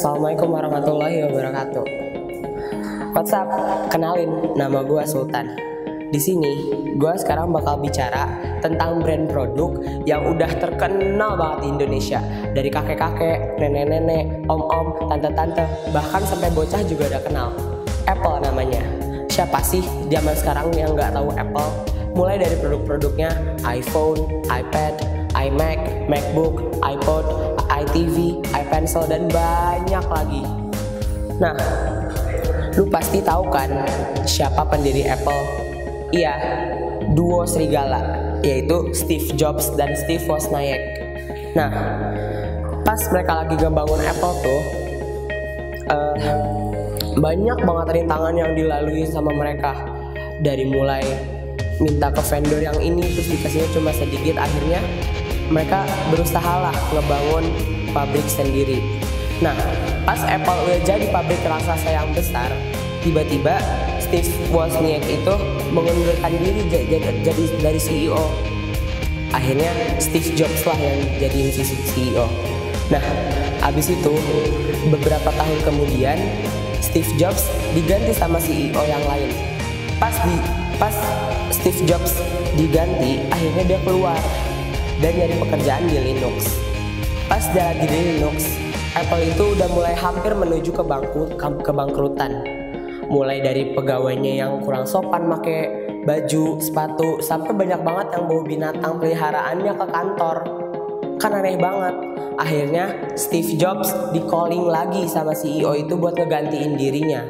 Assalamualaikum warahmatullahi wabarakatuh. What's up? Kenalin, nama gue Sultan. Di sini, gue sekarang bakal bicara tentang brand produk yang udah terkenal banget di Indonesia. Dari kakek-kakek, nenek-nenek, om-om, tante-tante, bahkan sampai bocah juga udah kenal. Apple namanya. Siapa sih zaman sekarang yang nggak tahu Apple? Mulai dari produk-produknya iPhone, iPad, iMac, MacBook, iPod, iTV, iPencil, dan banyak lagi. Nah, lu pasti tahu kan siapa pendiri Apple? Iya, duo serigala, yaitu Steve Jobs dan Steve Wozniak. Nah, pas mereka lagi ngebangun Apple tuh, banyak banget rintangan yang dilalui sama mereka. Dari mulai minta ke vendor yang ini, terus dikasihnya cuma sedikit, akhirnya mereka berusaha lah ngebangun pabrik sendiri. Nah, pas Apple udah jadi pabrik raksasa yang besar, tiba-tiba Steve Wozniak itu mengundurkan diri jadi dari CEO. Akhirnya Steve Jobs lah yang jadi CEO. Nah, abis itu beberapa tahun kemudian Steve Jobs diganti sama CEO yang lain. Pas Steve Jobs diganti, akhirnya dia keluar dan nyari pekerjaan di Linux. Pas dia lagi di Linux, Apple itu udah mulai hampir menuju kebangkrutan. Mulai dari pegawainya yang kurang sopan make baju, sepatu, sampai banyak banget yang bawa binatang peliharaannya ke kantor. Kan aneh banget. Akhirnya Steve Jobs di calling lagi sama CEO itu buat ngegantiin dirinya.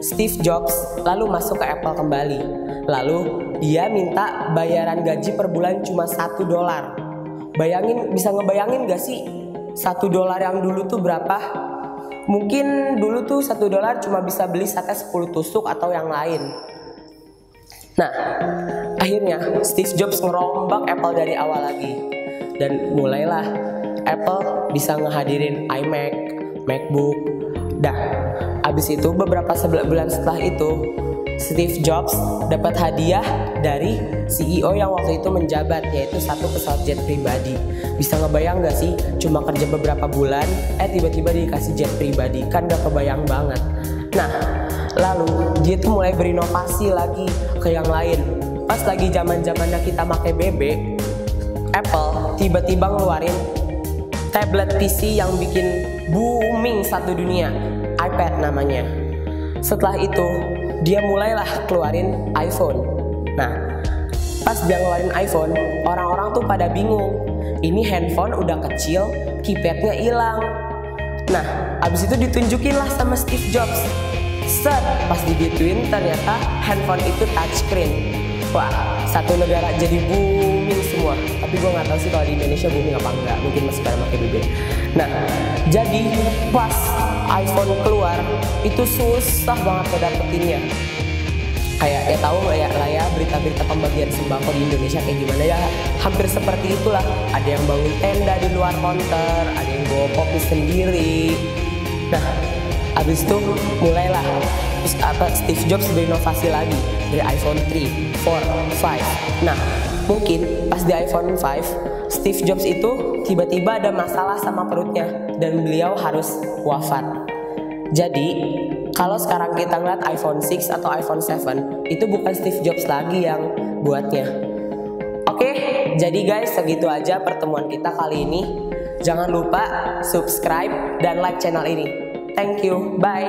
Steve Jobs lalu masuk ke Apple kembali. Lalu dia minta bayaran gaji per bulan cuma $1. Bayangin, bisa ngebayangin gak sih $1 yang dulu tuh berapa? Mungkin dulu tuh $1 cuma bisa beli sate 10 tusuk atau yang lain. Nah, akhirnya Steve Jobs ngerombak Apple dari awal lagi. Dan mulailah Apple bisa ngehadirin iMac, MacBook. Dah, abis itu beberapa bulan setelah itu Steve Jobs dapat hadiah dari CEO yang waktu itu menjabat, yaitu satu pesawat jet pribadi. Bisa ngebayang gak sih cuma kerja beberapa bulan tiba-tiba dikasih jet pribadi? Kan gak kebayang banget. Nah, lalu dia tuh mulai berinovasi lagi ke yang lain. Pas lagi zaman-zamannya kita pakai BB, Apple tiba-tiba ngeluarin tablet PC yang bikin booming satu dunia, iPad namanya. Setelah itu dia mulailah keluarin iPhone. Nah, pas dia ngeluarin iPhone, orang-orang tuh pada bingung. Ini handphone udah kecil, keypadnya hilang. Nah, abis itu ditunjukin lah sama Steve Jobs. Set, pas digituin ternyata handphone itu touchscreen. Wah, satu negara jadi booming semua. Tapi gue nggak tahu sih kalau di Indonesia booming apa enggak. Mungkin masih pada pakai BB. Nah, jadi pas iPhone keluar itu susah banget ngedapetinnya. Kayak ya tahu lah ya berita-berita pembagian sembako di Indonesia kayak gimana ya. Hampir seperti itulah. Ada yang bangun tenda di luar konter, ada yang bawa kopi sendiri. Nah, abis itu mulailah Steve Jobs berinovasi lagi dari iPhone 3, 4, 5. Nah, mungkin pas di iPhone 5 Steve Jobs itu tiba-tiba ada masalah sama perutnya dan beliau harus wafat. Jadi, kalau sekarang kita ngeliat iPhone 6 atau iPhone 7, itu bukan Steve Jobs lagi yang buatnya. Oke, jadi guys, segitu aja pertemuan kita kali ini. Jangan lupa subscribe dan like channel ini. Thank you, bye.